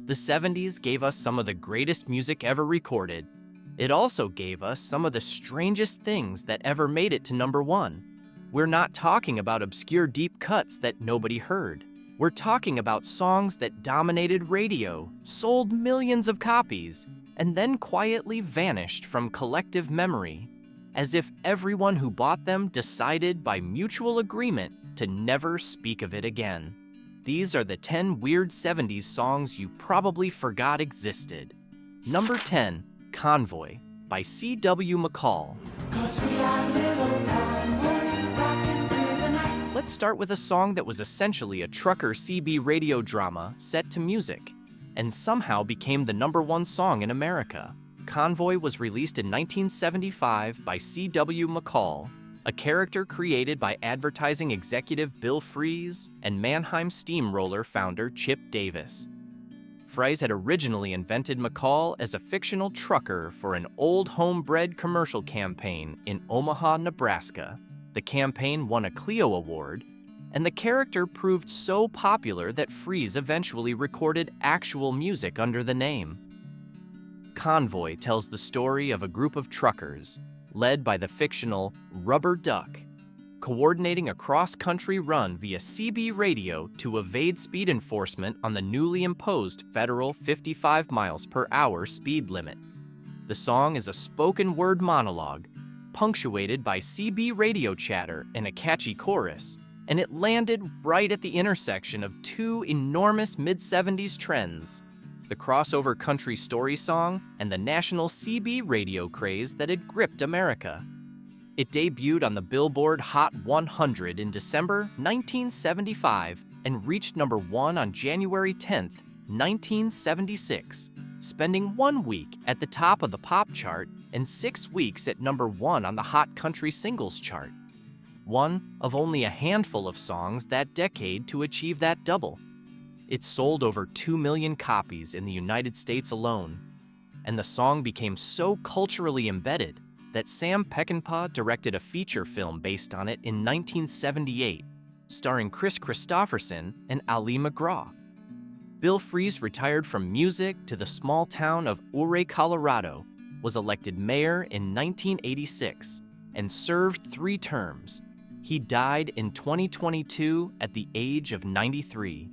The 70s gave us some of the greatest music ever recorded. It also gave us some of the strangest things that ever made it to number one. We're not talking about obscure deep cuts that nobody heard. We're talking about songs that dominated radio, sold millions of copies, and then quietly vanished from collective memory, as if everyone who bought them decided by mutual agreement to never speak of it again. These are the 10 weird 70s songs you probably forgot existed. Number 10, Convoy by C.W. McCall. Let's start with a song that was essentially a trucker CB radio drama set to music, and somehow became the number one song in America. Convoy was released in 1975 by C.W. McCall, a character created by advertising executive Bill Fries and Mannheim Steamroller founder Chip Davis. Fries had originally invented McCall as a fictional trucker for an old homebred commercial campaign in Omaha, Nebraska. The campaign won a Clio Award, and the character proved so popular that Fries eventually recorded actual music under the name. Convoy tells the story of a group of truckers, led by the fictional Rubber Duck, coordinating a cross-country run via CB radio to evade speed enforcement on the newly imposed federal 55 miles per hour speed limit. The song is a spoken-word monologue, punctuated by CB radio chatter and a catchy chorus, and it landed right at the intersection of two enormous mid-70s trends: the crossover country story song and the national CB radio craze that had gripped America. It debuted on the Billboard Hot 100 in December 1975 and reached number one on January 10, 1976, spending 1 week at the top of the pop chart and 6 weeks at number one on the Hot Country Singles chart. One of only a handful of songs that decade to achieve that double. It sold over 2 million copies in the United States alone, and the song became so culturally embedded that Sam Peckinpah directed a feature film based on it in 1978, starring Chris Christopherson and Ali MacGraw. Bill Fries retired from music to the small town of Ouray, Colorado, was elected mayor in 1986, and served 3 terms. He died in 2022 at the age of 93.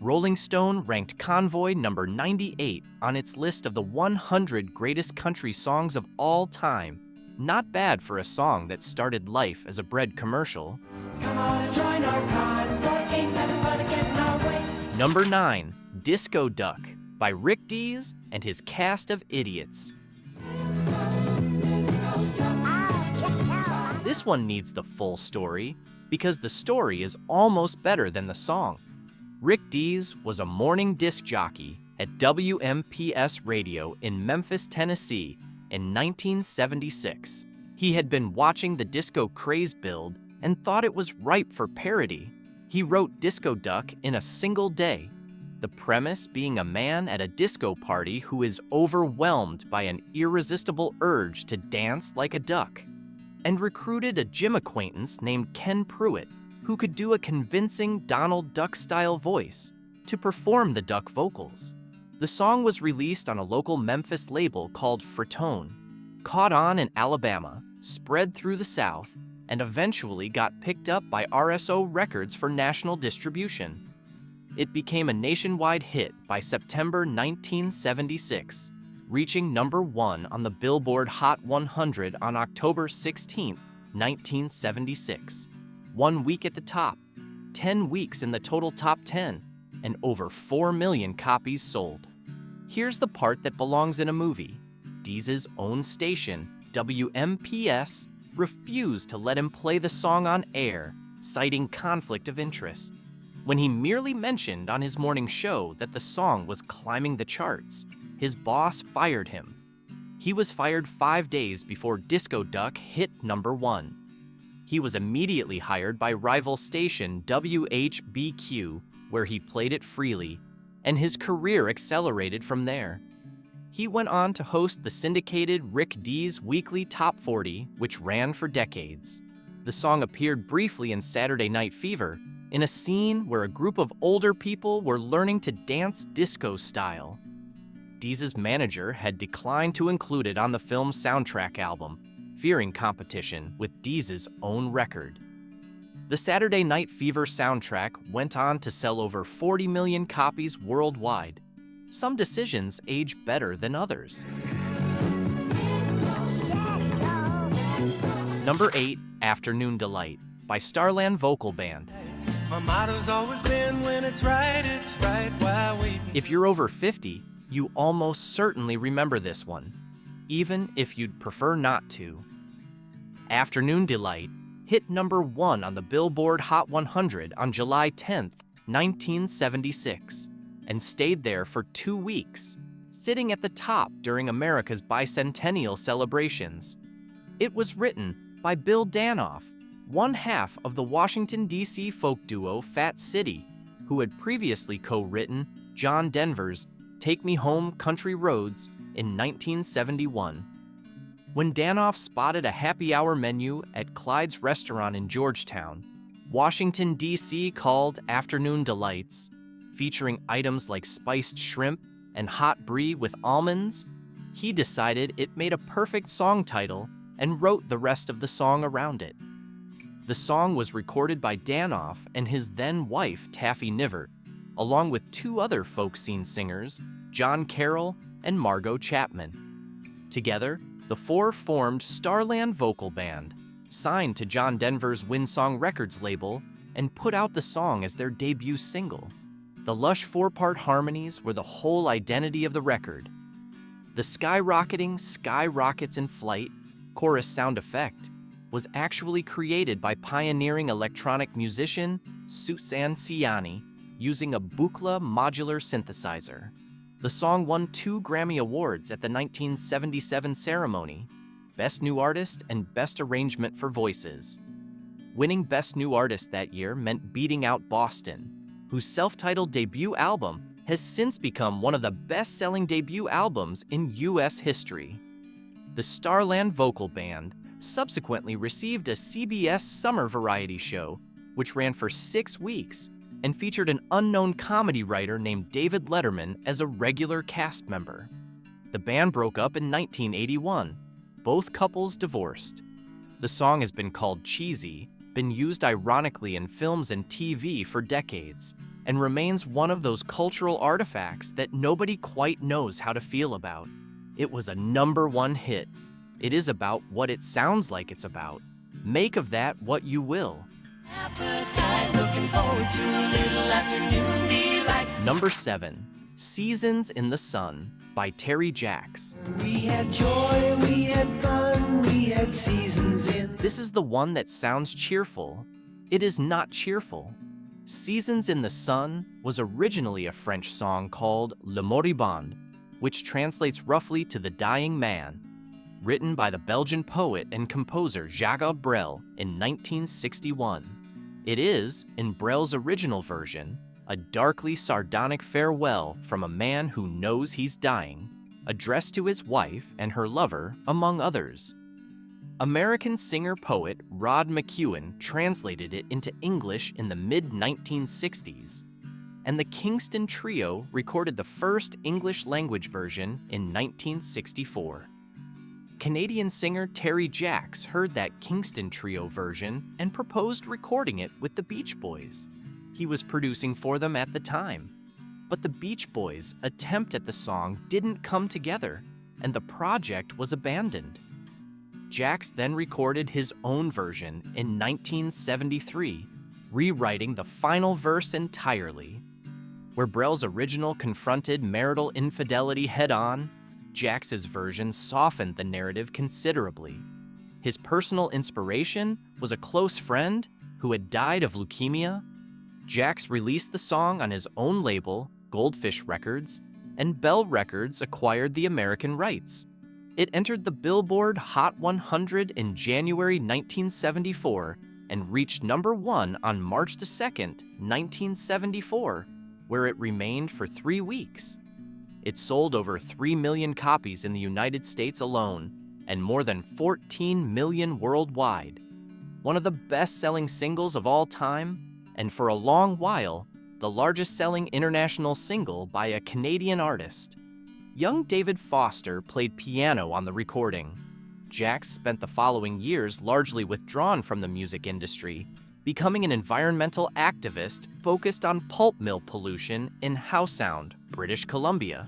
Rolling Stone ranked Convoy number 98 on its list of the 100 greatest country songs of all time. Not bad for a song that started life as a bread commercial. Come on and join our convoy, ain't nothing but a getting our way. Number 9, Disco Duck by Rick Dees and his cast of idiots. This one needs the full story, because the story is almost better than the song. Rick Dees was a morning disc jockey at WMPS Radio in Memphis, Tennessee in 1976. He had been watching the disco craze build and thought it was ripe for parody. He wrote Disco Duck in a single day, the premise being a man at a disco party who is overwhelmed by an irresistible urge to dance like a duck, and recruited a gym acquaintance named Ken Pruitt, who could do a convincing Donald Duck-style voice, to perform the duck vocals. The song was released on a local Memphis label called Fratone, caught on in Alabama, spread through the South, and eventually got picked up by RSO Records for national distribution. It became a nationwide hit by September 1976, reaching number one on the Billboard Hot 100 on October 16, 1976. 1 week at the top, 10 weeks in the total top 10, and over 4 million copies sold. Here's the part that belongs in a movie. Dees' own station, WMPS, refused to let him play the song on air, citing conflict of interest. When he merely mentioned on his morning show that the song was climbing the charts, his boss fired him. He was fired 5 days before Disco Duck hit number one. He was immediately hired by rival station WHBQ, where he played it freely, and his career accelerated from there. He went on to host the syndicated Rick Dees Weekly Top 40, which ran for decades. The song appeared briefly in Saturday Night Fever, in a scene where a group of older people were learning to dance disco style. Deez's manager had declined to include it on the film's soundtrack album, fearing competition with Deez's own record. The Saturday Night Fever soundtrack went on to sell over 40 million copies worldwide. Some decisions age better than others. Number 8, Afternoon Delight, by Starland Vocal Band. My motto's always been when it's right while waiting. If you're over 50, you almost certainly remember this one, even if you'd prefer not to. Afternoon Delight hit number 1 on the Billboard Hot 100 on July 10, 1976, and stayed there for 2 weeks, sitting at the top during America's bicentennial celebrations. It was written by Bill Danoff, one half of the Washington, D.C. folk duo Fat City, who had previously co-written John Denver's Take Me Home Country Roads in 1971. When Danoff spotted a happy hour menu at Clyde's restaurant in Georgetown, Washington, D.C. called Afternoon Delights, featuring items like spiced shrimp and hot brie with almonds, he decided it made a perfect song title and wrote the rest of the song around it. The song was recorded by Danoff and his then-wife, Taffy Nivert, along with 2 other folk scene singers, John Carroll and Margot Chapman. Together, the 4 formed Starland Vocal Band, signed to John Denver's Windsong Records label, and put out the song as their debut single. The lush 4-part harmonies were the whole identity of the record. The skyrocketing "Sky Rockets in Flight" chorus sound effect was actually created by pioneering electronic musician Suzanne Ciani using a Buchla modular synthesizer. The song won 2 Grammy Awards at the 1977 ceremony, Best New Artist and Best Arrangement for Voices. Winning Best New Artist that year meant beating out Boston, whose self-titled debut album has since become one of the best-selling debut albums in U.S. history. The Starland Vocal Band subsequently received a CBS summer variety show, which ran for 6 weeks and featured an unknown comedy writer named David Letterman as a regular cast member. The band broke up in 1981. Both couples divorced. The song has been called cheesy, been used ironically in films and TV for decades, and remains one of those cultural artifacts that nobody quite knows how to feel about. It was a number 1 hit. It is about what it sounds like it's about. Make of that what you will. Appetite, looking forward to a little afternoon delight. Number 7, Seasons in the Sun, by Terry Jacks. We had joy, we had fun, we had seasons in. This is the one that sounds cheerful. It is not cheerful. Seasons in the Sun was originally a French song called Le Moribond, which translates roughly to the dying man, written by the Belgian poet and composer Jacques Brel in 1961. It is, in Brel's original version, a darkly sardonic farewell from a man who knows he's dying, addressed to his wife and her lover, among others. American singer-poet Rod McEwen translated it into English in the mid-1960s, and the Kingston Trio recorded the first English-language version in 1964. Canadian singer Terry Jacks heard that Kingston Trio version and proposed recording it with the Beach Boys. He was producing for them at the time. But the Beach Boys' attempt at the song didn't come together, and the project was abandoned. Jacks then recorded his own version in 1973, rewriting the final verse entirely. Where Brel's original confronted marital infidelity head-on, Jacks's version softened the narrative considerably. His personal inspiration was a close friend who had died of leukemia. Jacks released the song on his own label, Goldfish Records, and Bell Records acquired the American rights. It entered the Billboard Hot 100 in January 1974 and reached number 1 on March 2, 1974, where it remained for 3 weeks. It sold over 3 million copies in the United States alone, and more than 14 million worldwide. One of the best-selling singles of all time, and for a long while, the largest-selling international single by a Canadian artist. Young David Foster played piano on the recording. Jax spent the following years largely withdrawn from the music industry, becoming an environmental activist focused on pulp mill pollution in Howe Sound, British Columbia.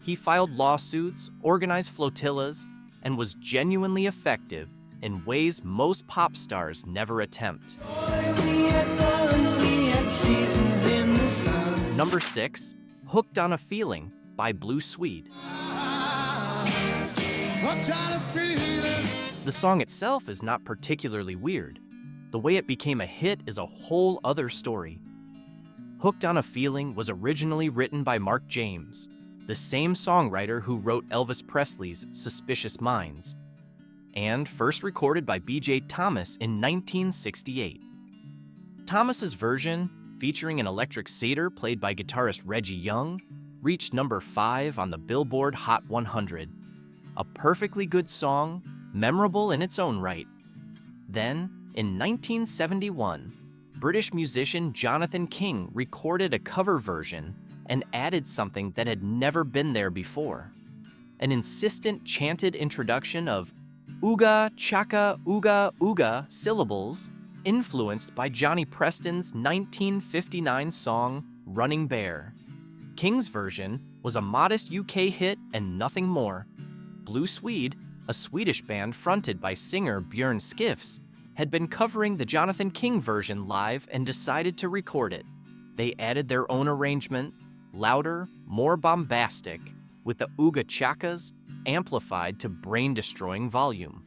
He filed lawsuits, organized flotillas, and was genuinely effective in ways most pop stars never attempt. Number 6, Hooked on a Feeling by Blue Swede. The song itself is not particularly weird. The way it became a hit is a whole other story. Hooked on a Feeling was originally written by Mark James, the same songwriter who wrote Elvis Presley's Suspicious Minds, and first recorded by B.J. Thomas in 1968. Thomas's version, featuring an electric satyr played by guitarist Reggie Young, reached number 5 on the Billboard Hot 100. A perfectly good song, memorable in its own right. Then, in 1971, British musician Jonathan King recorded a cover version and added something that had never been there before. An insistent chanted introduction of ooga, chaka, ooga, ooga syllables, influenced by Johnny Preston's 1959 song, Running Bear. King's version was a modest UK hit and nothing more. Blue Swede, a Swedish band fronted by singer Björn Skifs, had been covering the Jonathan King version live and decided to record it. They added their own arrangement, louder, more bombastic, with the ooga chakas amplified to brain-destroying volume.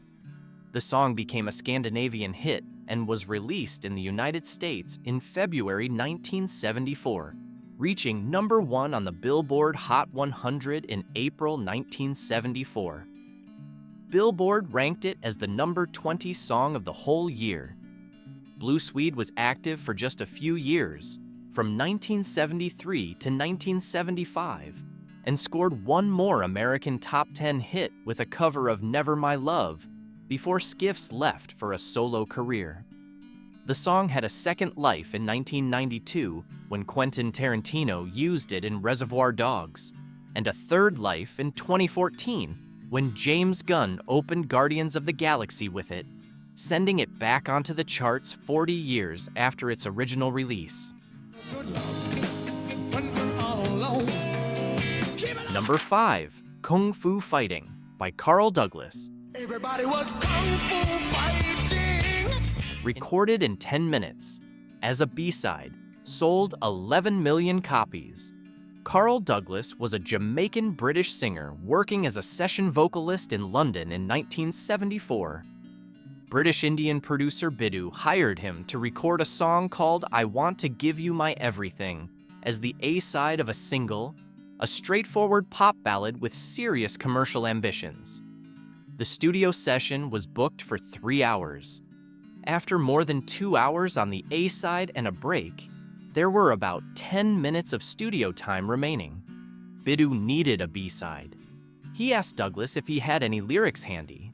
The song became a Scandinavian hit and was released in the United States in February 1974, reaching number 1 on the Billboard Hot 100 in April 1974. Billboard ranked it as the number 20 song of the whole year. Blue Swede was active for just a few years, from 1973 to 1975, and scored one more American top 10 hit with a cover of Never My Love before Skifs left for a solo career. The song had a second life in 1992 when Quentin Tarantino used it in Reservoir Dogs, and a third life in 2014 when James Gunn opened Guardians of the Galaxy with it, sending it back onto the charts 40 years after its original release. Number 5, Kung Fu Fighting by Carl Douglas. Everybody was kung fu fighting. Recorded in 10 minutes, as a B-side, sold 11 million copies. Carl Douglas was a Jamaican-British singer working as a session vocalist in London in 1974. British Indian producer Biddu hired him to record a song called I Want to Give You My Everything as the A-side of a single, a straightforward pop ballad with serious commercial ambitions. The studio session was booked for 3 hours. After more than 2 hours on the A-side and a break, there were about 10 minutes of studio time remaining. Biddu needed a B-side. He asked Douglas if he had any lyrics handy.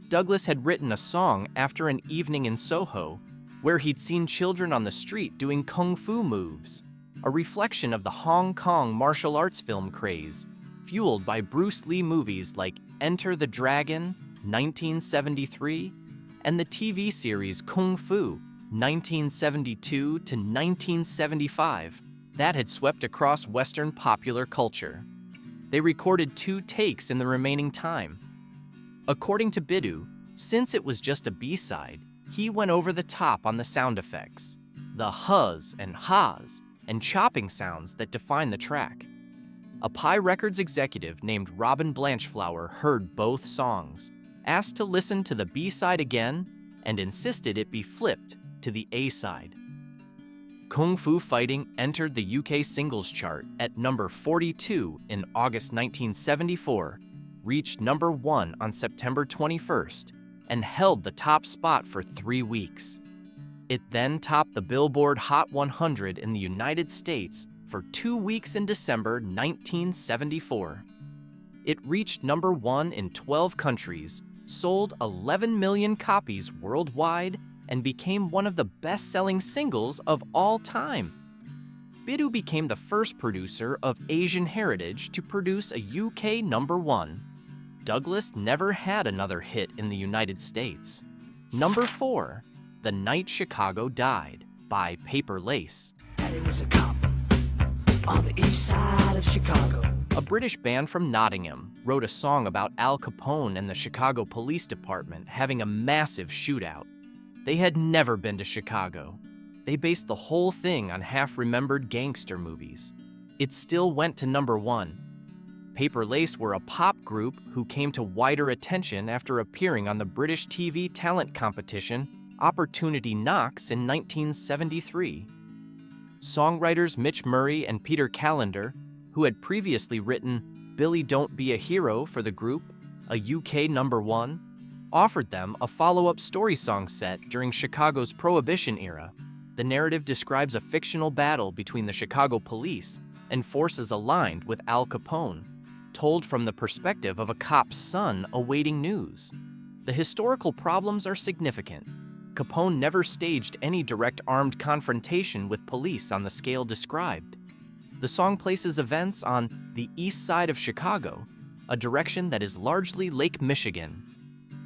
Douglas had written a song after an evening in Soho, where he'd seen children on the street doing kung fu moves, a reflection of the Hong Kong martial arts film craze, fueled by Bruce Lee movies like Enter the Dragon, 1973, and the TV series Kung Fu, 1972 to 1975, that had swept across Western popular culture. They recorded 2 takes in the remaining time. According to Biddu, since it was just a B-side, he went over the top on the sound effects, the huzz and ha's and chopping sounds that define the track. A Pi Records executive named Robin Blanchflower heard both songs, asked to listen to the B-side again, and insisted it be flipped to the A-side. Kung Fu Fighting entered the UK singles chart at number 42 in August 1974, reached number 1 on September 21st, and held the top spot for 3 weeks. It then topped the Billboard Hot 100 in the United States for 2 weeks in December 1974. It reached number 1 in 12 countries, sold 11 million copies worldwide, and became one of the best-selling singles of all time. Biddu became the first producer of Asian heritage to produce a UK #1. Douglas never had another hit in the United States. Number 4, The Night Chicago Died by Paper Lace. And he was a cop on the east side of Chicago. A British band from Nottingham wrote a song about Al Capone and the Chicago Police Department having a massive shootout. They had never been to Chicago. They based the whole thing on half-remembered gangster movies. It still went to number 1. Paper Lace were a pop group who came to wider attention after appearing on the British TV talent competition Opportunity Knocks in 1973. Songwriters Mitch Murray and Peter Callender, who had previously written Billy Don't Be a Hero for the group, a UK #1, offered them a follow-up story song set during Chicago's Prohibition era. The narrative describes a fictional battle between the Chicago police and forces aligned with Al Capone, told from the perspective of a cop's son awaiting news. The historical problems are significant. Capone never staged any direct armed confrontation with police on the scale described. The song places events on the east side of Chicago, a direction that is largely Lake Michigan.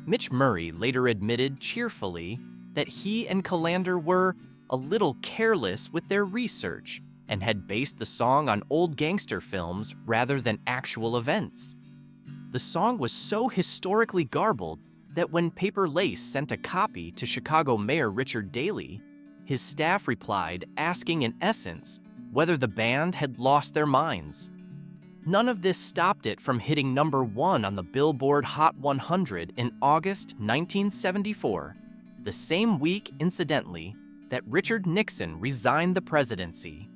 Mitch Murray later admitted cheerfully that he and Callender were a little careless with their research and had based the song on old gangster films rather than actual events. The song was so historically garbled that when Paper Lace sent a copy to Chicago Mayor Richard Daley, his staff replied asking in essence whether the band had lost their minds. None of this stopped it from hitting number 1 on the Billboard Hot 100 in August 1974, the same week, incidentally, that Richard Nixon resigned the presidency.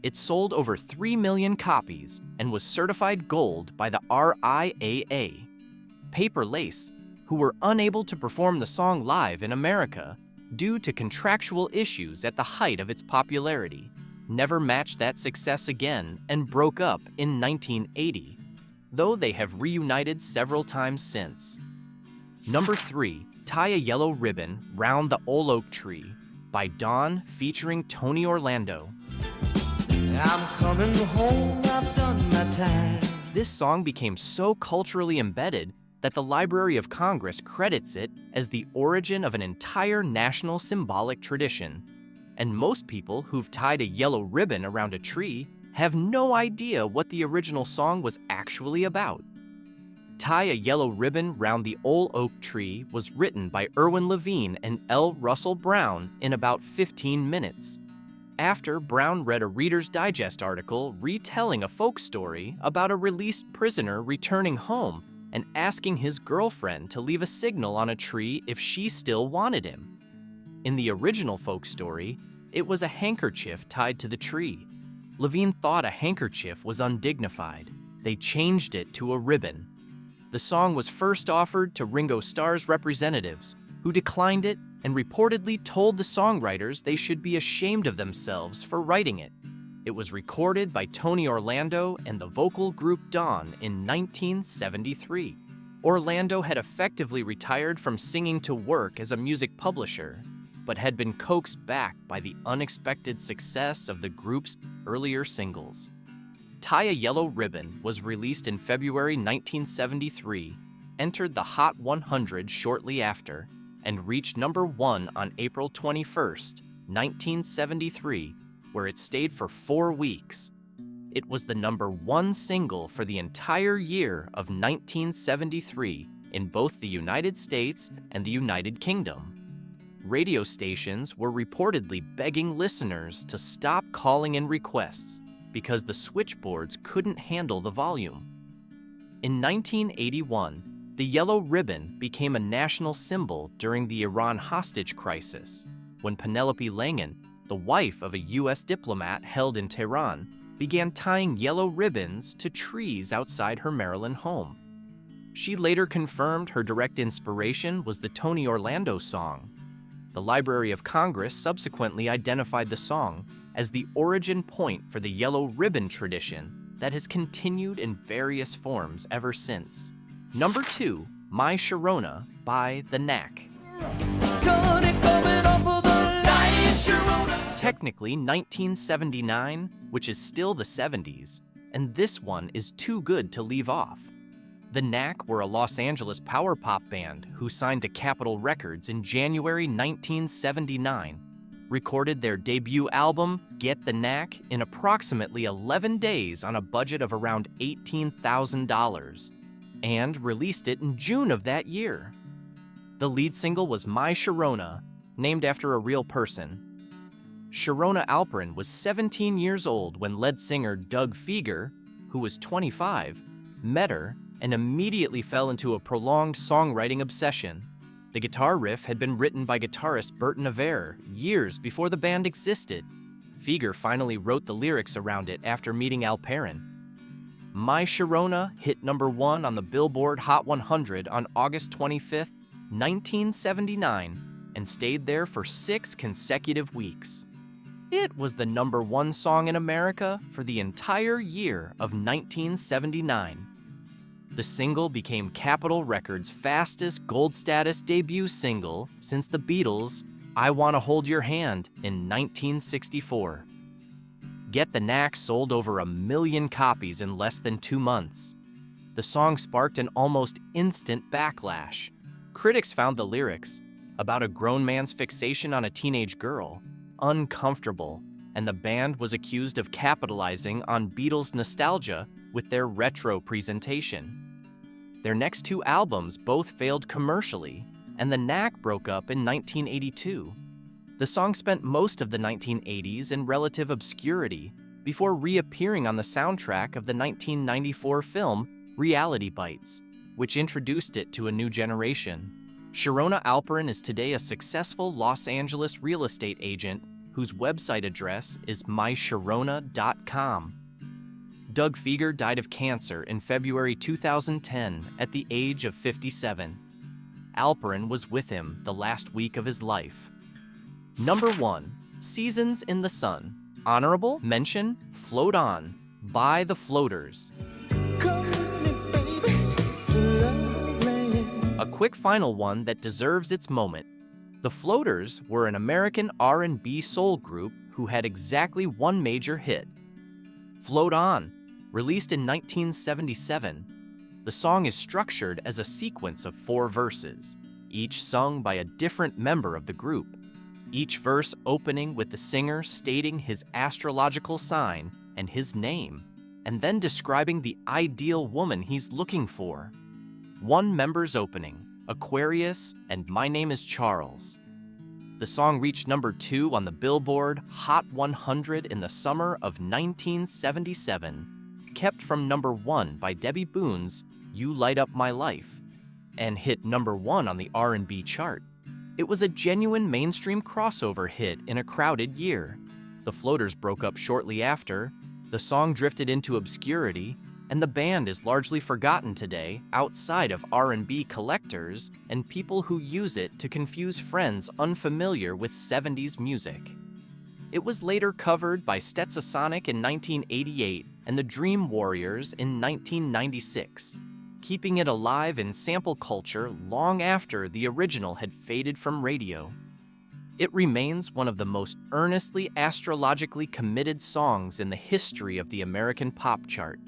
It sold over 3 million copies and was certified gold by the RIAA. Paper Lace, who were unable to perform the song live in America due to contractual issues at the height of its popularity, never matched that success again and broke up in 1980, though they have reunited several times since. Number 3, Tie a Yellow Ribbon Round the Old Oak Tree by Dawn featuring Tony Orlando. I'm coming home, I've done my time. This song became so culturally embedded that the Library of Congress credits it as the origin of an entire national symbolic tradition. And most people who've tied a yellow ribbon around a tree have no idea what the original song was actually about. Tie a Yellow Ribbon Round the Old Oak Tree was written by Irwin Levine and L. Russell Brown in about 15 minutes. After Brown read a Reader's Digest article retelling a folk story about a released prisoner returning home and asking his girlfriend to leave a signal on a tree if she still wanted him. In the original folk story, it was a handkerchief tied to the tree. Levine thought a handkerchief was undignified. They changed it to a ribbon. The song was first offered to Ringo Starr's representatives, who declined it and reportedly told the songwriters they should be ashamed of themselves for writing it. It was recorded by Tony Orlando and the vocal group Dawn in 1973. Orlando had effectively retired from singing to work as a music publisher, but had been coaxed back by the unexpected success of the group's earlier singles. Tie a Yellow Ribbon was released in February 1973, entered the Hot 100 shortly after, and reached number 1 on April 21st, 1973, where it stayed for 4 weeks. It was the number 1 single for the entire year of 1973 in both the United States and the United Kingdom. Radio stations were reportedly begging listeners to stop calling in requests because the switchboards couldn't handle the volume. In 1981, the yellow ribbon became a national symbol during the Iran hostage crisis, when Penelope Langan, the wife of a U.S. diplomat held in Tehran, began tying yellow ribbons to trees outside her Maryland home. She later confirmed her direct inspiration was the Tony Orlando song. The Library of Congress subsequently identified the song as the origin point for the yellow ribbon tradition that has continued in various forms ever since. Number 2, My Sharona by The Knack. Coming off Technically 1979, which is still the 70s, and this one is too good to leave off. The Knack were a Los Angeles power pop band who signed to Capitol Records in January 1979, recorded their debut album, Get the Knack, in approximately 11 days on a budget of around $18,000, and released it in June of that year. The lead single was My Sharona, named after a real person. Sharona Alperin was 17 years old when lead singer Doug Fieger, who was 25, met her and immediately fell into a prolonged songwriting obsession. The guitar riff had been written by guitarist Bert Navarre years before the band existed. Fieger finally wrote the lyrics around it after meeting Alperin. My Sharona hit #1 on the Billboard Hot 100 on August 25, 1979, and stayed there for 6 consecutive weeks. It was the #1 song in America for the entire year of 1979. The single became Capitol Records' fastest gold status debut single since the Beatles' I Wanna Hold Your Hand in 1964. Get the Knack sold over 1 million copies in less than 2 months. The song sparked an almost instant backlash. Critics found the lyrics, about a grown man's fixation on a teenage girl, uncomfortable, and the band was accused of capitalizing on Beatles nostalgia with their retro presentation. Their next 2 albums both failed commercially, and the Knack broke up in 1982. The song spent most of the 1980s in relative obscurity before reappearing on the soundtrack of the 1994 film Reality Bites, which introduced it to a new generation. Sharona Alperin is today a successful Los Angeles real estate agent whose website address is mysharona.com. Doug Fieger died of cancer in February 2010 at the age of 57. Alperin was with him the last week of his life. #1, Seasons in the Sun. Honorable mention, Float On, by The Floaters. A quick final one that deserves its moment. The Floaters were an American R&B soul group who had exactly one major hit. Float On, released in 1977. The song is structured as a sequence of 4 verses, each sung by a different member of the group. Each verse opening with the singer stating his astrological sign and his name, and then describing the ideal woman he's looking for. One member's opening, Aquarius, and My Name is Charles. The song reached #2 on the Billboard Hot 100 in the summer of 1977, kept from #1 by Debbie Boone's You Light Up My Life, and hit #1 on the R&B chart. It was a genuine mainstream crossover hit in a crowded year. The Floaters broke up shortly after, the song drifted into obscurity, and the band is largely forgotten today outside of R&B collectors and people who use it to confuse friends unfamiliar with 70s music. It was later covered by Stetsasonic in 1988 and the Dream Warriors in 1996, keeping it alive in sample culture long after the original had faded from radio. It remains one of the most earnestly astrologically committed songs in the history of the American pop chart.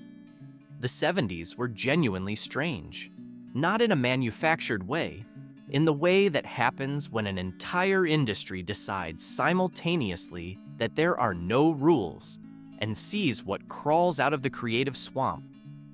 The 70s were genuinely strange, not in a manufactured way, in the way that happens when an entire industry decides simultaneously that there are no rules and sees what crawls out of the creative swamp.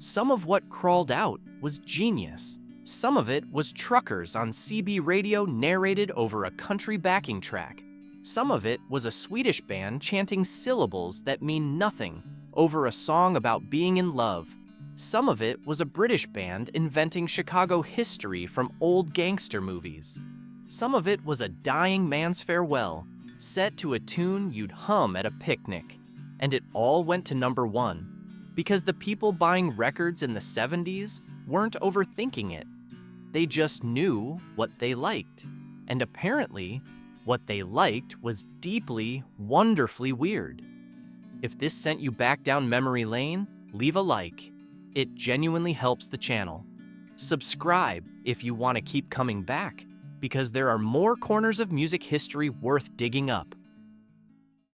Some of what crawled out was genius. Some of it was truckers on CB radio narrated over a country backing track. Some of it was a Swedish band chanting syllables that mean nothing over a song about being in love. Some of it was a British band inventing Chicago history from old gangster movies. Some of it was a dying man's farewell, set to a tune you'd hum at a picnic. And it all went to #1, because the people buying records in the 70s weren't overthinking it. They just knew what they liked. And apparently, what they liked was deeply, wonderfully weird. If this sent you back down memory lane, leave a like. It genuinely helps the channel. Subscribe if you want to keep coming back, because there are more corners of music history worth digging up.